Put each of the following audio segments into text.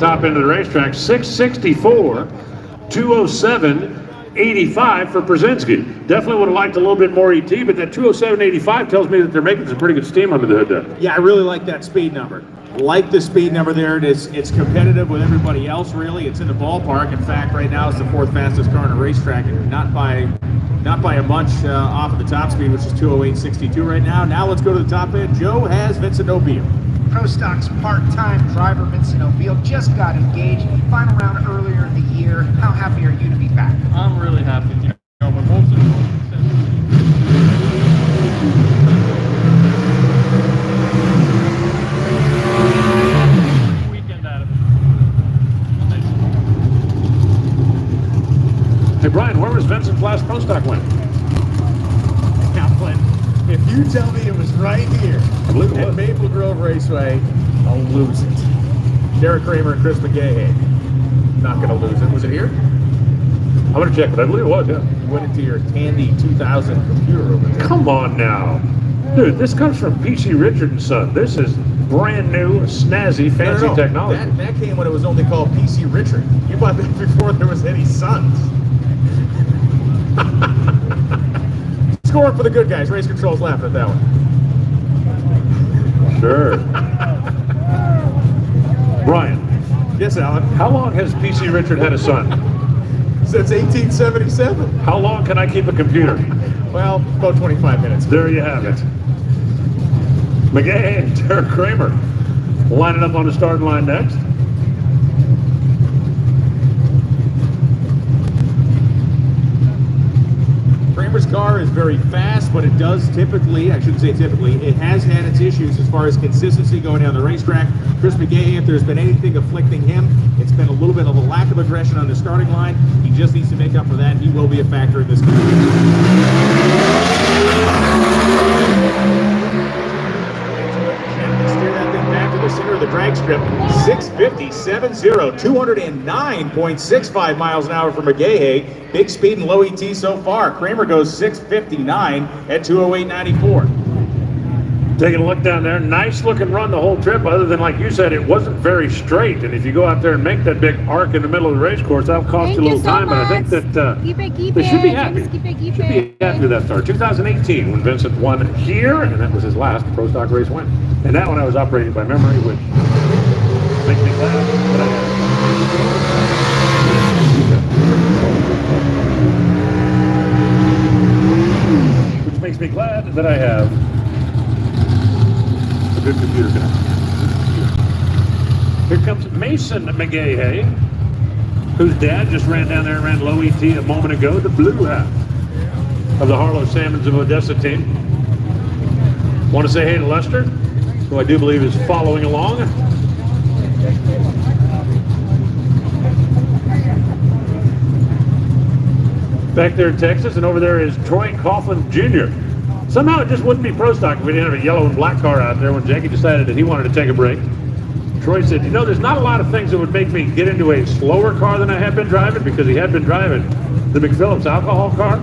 top end of the racetrack, 664, 207.85 for Brzezinski. Definitely would have liked a little bit more ET, but that 207.85 tells me that they're making some pretty good steam under the hood there. Yeah, I really like that speed number. Like the speed number there. It's competitive with everybody else, really. It's in the ballpark. In fact, right now it's the fourth fastest car on the racetrack, and not by a bunch off of the top speed, which is 208.62 right now. Now let's go to the top end. Joe has Vincent O'Beal. Pro Stock's part-time driver Vincent O'Beal just got engaged. Final round earlier in the year. How happy are you to be back? I'm really happy. You know, but most of the weekend out of it. Hey Brian, where was Vincent's last Pro Stock win? If you tell me it was right here at Maple Grove Raceway, I'll lose it. Derek Kramer and Chris McGahey. Not going to lose it. Was it here? I'm going to check, but I believe it was, yeah. You went into your Tandy 2000 computer over there. Come on now. Dude, this comes from PC Richard & Son. This is brand new, snazzy, fancy technology. That came when it was only called PC Richard. You bought that before there was any Sons. Score for the good guys. Race Control's laughing at that one. Sure. Brian. Yes, Alan. How long has PC Richard had a son? Since 1877. How long can I keep a computer? Well, about 25 minutes. There you have it. McGahey and Derek Kramer lining up on the starting line next. Kramer's car is very fast, but it does typically, I shouldn't say typically, it has had its issues as far as consistency going down the racetrack. Chris McGahey, if there's been anything afflicting him, it's been a little bit of a lack of aggression on the starting line. He just needs to make up for that. He will be a factor in this game. Steer that thing back to the center of the drag strip. 650.70, 209.65 miles an hour for McGahey. Big speed and low ET so far. Kramer goes 659 at 208.94. Taking a look down there, nice looking run the whole trip, other than, like you said, it wasn't very straight. And if you go out there and make that big arc in the middle of the race course, that'll cost you a little time. But I think that they should be happy. Should be happy with that start. 2018, when Vincent won here, and that was his last Pro Stock race win. And that one I was operating by memory, which makes me glad that I have. Which makes me glad that I have a good computer connection. Here comes Mason McGahey, whose dad just ran down there and ran low ET a moment ago, the blue half of the Harlow Salmons of Odessa team. Want to say hey to Lester, who I do believe is following along. Back there in Texas, and over there is Troy Coughlin Jr. Somehow it just wouldn't be Pro Stock if we didn't have a yellow and black car out there when Jackie decided that he wanted to take a break. Troy said, you know, there's not a lot of things that would make me get into a slower car than I have been driving, because he had been driving the McPhillips alcohol car.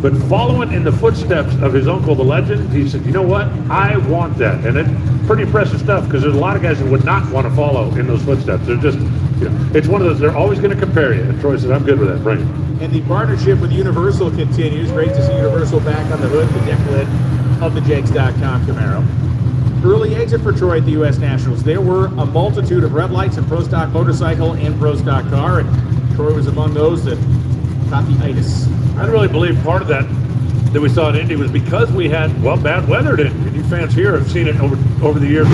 But following in the footsteps of his uncle, the legend, he said, you know what? I want that. And it's pretty impressive stuff, because there's a lot of guys that would not want to follow in those footsteps. They're just, you know, it's one of those, they're always going to compare you. And Troy said, I'm good with that. Bring it. And the partnership with Universal continues. Great to see Universal back on the hood, the deck lid of the Jakes.com Camaro. Early exit for Troy at the U.S. Nationals. There were a multitude of red lights in Pro Stock motorcycle and Pro Stock car, and Troy was among those that caught the itis. I really believe part of that we saw at Indy was because we had, well, bad weather. And you fans here have seen it over the years.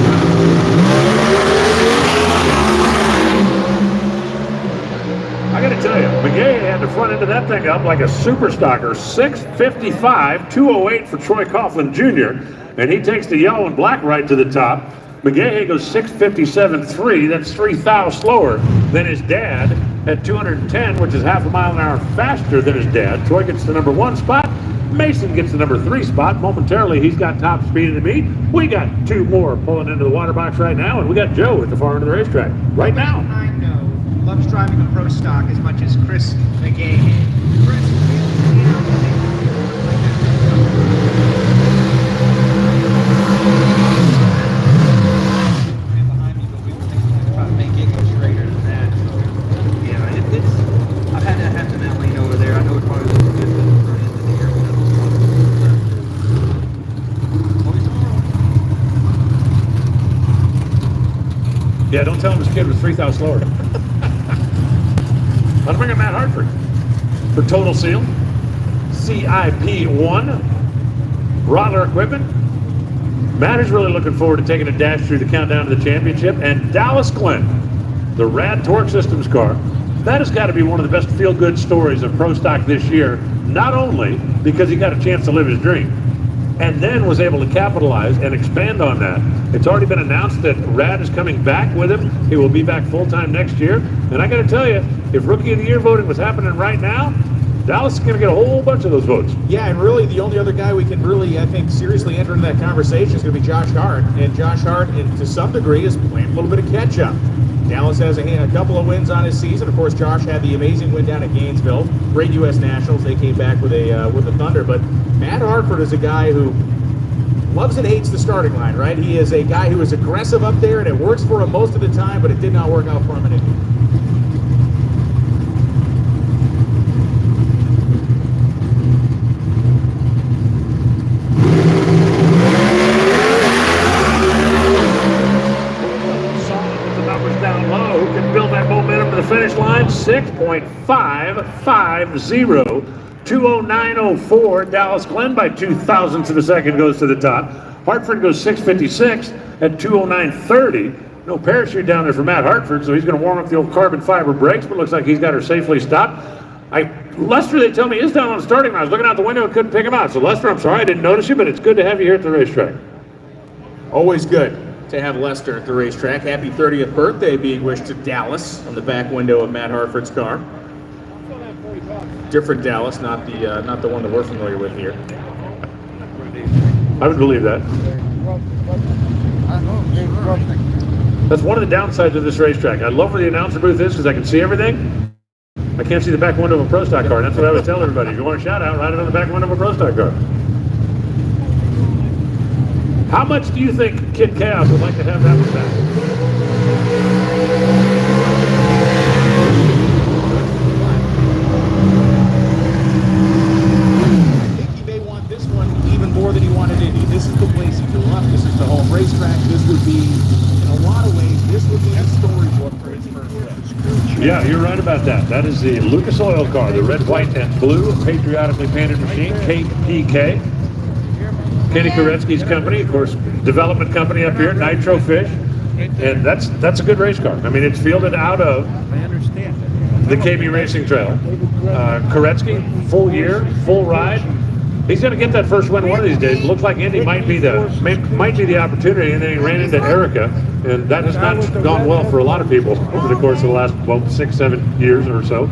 I got to tell you, McGahey had the front end of that thing up like a super stocker. 655, 208 for Troy Coughlin Jr. And he takes the yellow and black right to the top. McGahey goes 657.3. That's 3 thou slower than his dad at 210, which is half a mile an hour faster than his dad. Troy gets the number 1 spot. Mason gets the number 3 spot. Momentarily, he's got top speed in the meet. We got 2 more pulling into the water box right now, and we got Joe at the far end of the racetrack right now. I know. Loves driving a Pro Stock as much as Chris McGahey. Chris, behind me, but we were thinking about making it go straight. him tell him his kid was 3 thou slower. Let's bring in Matt Hartford for Total Seal, CIP1, Rottler Equipment. Matt is really looking forward to taking a dash through the countdown to the championship. And Dallas Glenn, the Rad Torque Systems car. That has got to be one of the best feel-good stories of Pro Stock this year, not only because he got a chance to live his dream, and then was able to capitalize and expand on that. It's already been announced that Rad is coming back with him. He will be back full-time next year. And I got to tell you, if Rookie of the Year voting was happening right now, Dallas is going to get a whole bunch of those votes. Yeah, and really the only other guy we can really, I think, seriously enter into that conversation is going to be Josh Hart. And Josh Hart, and to some degree, is playing a little bit of catch-up. Dallas has a couple of wins on his season. Of course, Josh had the amazing win down at Gainesville. Great U.S. Nationals. They came back with a Thunder. But Matt Hartford is a guy who loves and hates the starting line, right? He is a guy who is aggressive up there, and it works for him most of the time, but it did not work out for him in Indy. Finish line 6.550, 209.04. Dallas Glenn by 2,000ths of a second goes to the top. Hartford goes 6.56 at 209.30. No parachute down there for Matt Hartford, so he's going to warm up the old carbon fiber brakes, but looks like he's got her safely stopped. Lester, they tell me, is down on the starting line. I was looking out the window and couldn't pick him out. So Lester, I'm sorry I didn't notice you, but it's good to have you here at the racetrack. Always good to have Lester at the racetrack. Happy 30th birthday being wished to Dallas on the back window of Matt Hartford's car. Different Dallas, not the one that we're familiar with here. I would believe that. That's one of the downsides of this racetrack. I love where the announcer booth is because I can see everything. I can't see the back window of a Pro Stock car. And that's what I always tell everybody. If you want a shout out, ride it on the back window of a Pro Stock car. How much do you think Kid Chaos would like to have that one back? I think he may want this one even more than he wanted Indy. This is the place he grew up. This is the home racetrack. This would be, in a lot of ways, this would be a storybook for his first race. Yeah, you're right about that. That is the Lucas Oil car, the red, white, and blue patriotically painted machine, KPK. Kenny Koretsky's company, of course, development company up here, Nitro Fish, and that's a good race car. I mean, it's fielded out of the KB Racing Trail. Koretsky, full year, full ride. He's going to get that first win one of these days. Looks like Indy might be the opportunity, and then he ran into Erica, and that has not gone well for a lot of people over the course of the last 6-7 years or so.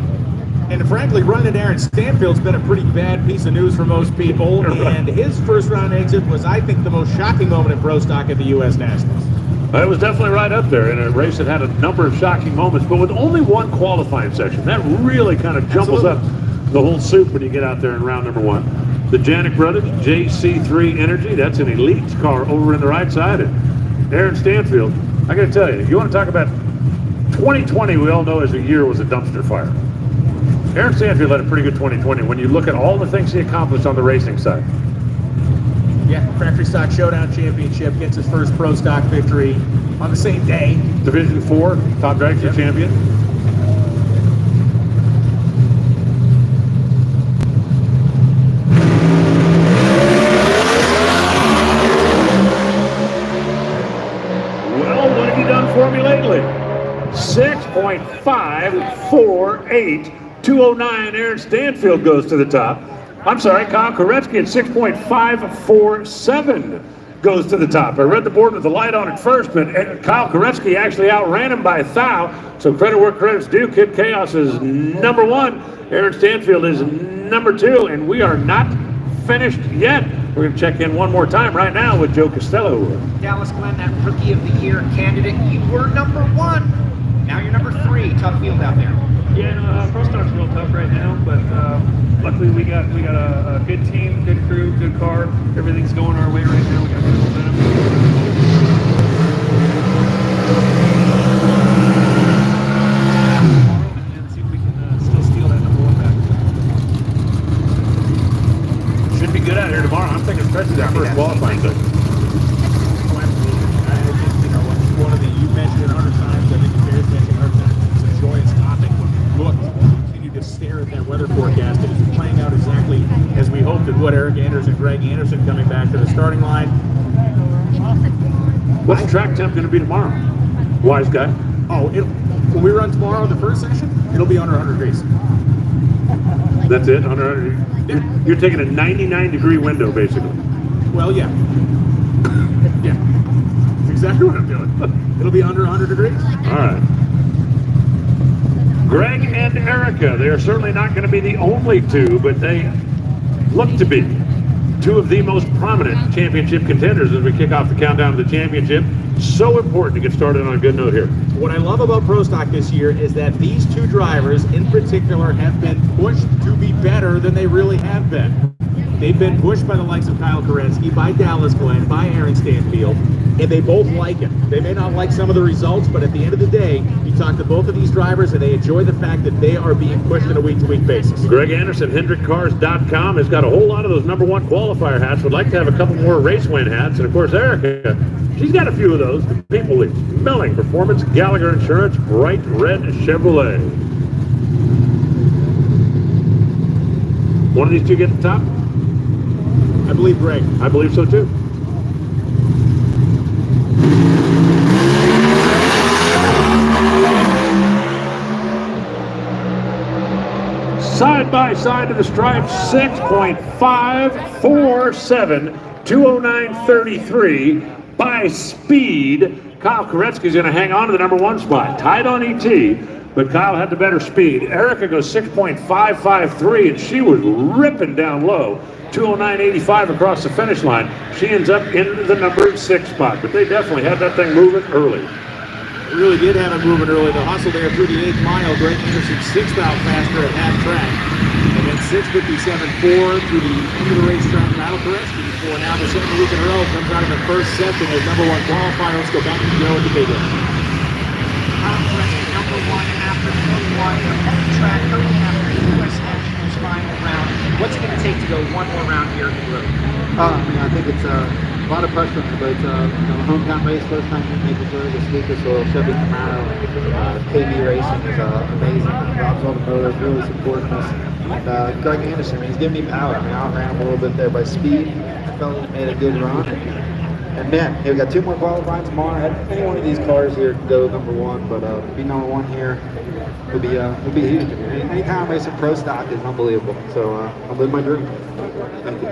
And frankly, running Aaron Stanfield's been a pretty bad piece of news for most people. And his first round exit was, I think, the most shocking moment in Pro Stock at the U.S. Nationals. It was definitely right up there in a race that had a number of shocking moments, but with only one qualifying section. That really kind of jumbles up the whole soup when you get out there in round number one. The Janik brothers, JC3 Energy, that's an elite car over in the right side. And Aaron Stanfield, I got to tell you, if you want to talk about 2020, we all know as a year was a dumpster fire. Aaron Stanfield had a pretty good 2020 when you look at all the things he accomplished on the racing side. Yeah, Factory Stock Showdown Championship, gets his first Pro Stock victory on the same day. Division 4, top dragster champion. Well, what have you done for me lately? 6.548. 209, Aaron Stanfield goes to the top. I'm sorry, Kyle Koretsky at 6.547 goes to the top. I read the board with the light on at first, but Kyle Koretsky actually outran him by 1,000. So credit where credit's due. Kid Chaos is number 1. Aaron Stanfield is number 2, and we are not finished yet. We're going to check in one more time right now with Joe Costello. Dallas Glenn, that Rookie of the Year candidate, you were number 1. Now you're number 3. Tough field out there. Yeah, no, Pro Stock's real tough right now, but luckily we got a good team, good crew, good car. Everything's going our way right now. We got good momentum. And see if we can still steal that number 1 back. Should be good out here tomorrow. I'm thinking especially that first qualifying thing. I think, one of the, you mentioned it 100 times, I think forecasted. It's playing out exactly as we hoped it would. Eric Anderson, Greg Anderson coming back to the starting line. What's the track temp going to be tomorrow? Wise guy. Oh, when we run tomorrow, the first session, it'll be under 100 degrees. That's it. You're taking a 99-degree window, basically. Well, yeah. Yeah. That's exactly what I'm doing. It'll be under 100 degrees. All right. Greg and Erica, they are certainly not going to be the only two, but they look to be two of the most prominent championship contenders as we kick off the countdown to the championship. So important to get started on a good note here. What I love about Pro Stock this year is that these two drivers in particular have been pushed to be better than they really have been. They've been pushed by the likes of Kyle Koretsky, by Dallas Glenn, by Aaron Stanfield, and they both like it. They may not like some of the results, but at the end of the day, you talk to both of these drivers and they enjoy the fact that they are being pushed on a week-to-week basis. Greg Anderson, HendrickCars.com, has got a whole lot of those #1 qualifier hats. Would like to have a couple more race win hats. And of course, Erica, she's got a few of those. The Maple Leaf, Melling Performance, Gallagher Insurance, Bright Red Chevrolet. One of these two get the top? I believe Greg. I believe so too. Side by side to the stripe, 6.547, 209.33 by speed. Kyle Koretsky's going to hang on to the #1 spot. Tied on ET, but Kyle had the better speed. Erica goes 6.553, and she was ripping down low. 209.85 across the finish line. She ends up in the #6 spot, but they definitely had that thing moving early. It really did have it moving early. The hustle there through the 8th mile. Greg Anderson 6th out faster at half track. And then 6:57.4 through the end of the racetrack. Kyle Koretsky for now the second week in a row comes out in the first section as #1 qualifier. Let's go back to Joe at the big one. Kyle Koretsky, #1 after the one on the track, coming in after the U.S. Nationals final round. What's it going to take to go one more round here in the road? I think it's a lot of pressure, but hometown race, first time in Maple this week or so, Chevy Camaro, KB Racing is amazing. Rob's all the motors, really supporting us. And Greg Anderson, he's giving me power. I outran him a little bit there by speed. I felt he made a good run. And man, we got 2 more qualifying tomorrow. Any one of these cars here can go #1, but to be #1 here would be huge. Anytime I race a Pro Stock is unbelievable. So I'll live my dream. Thank you.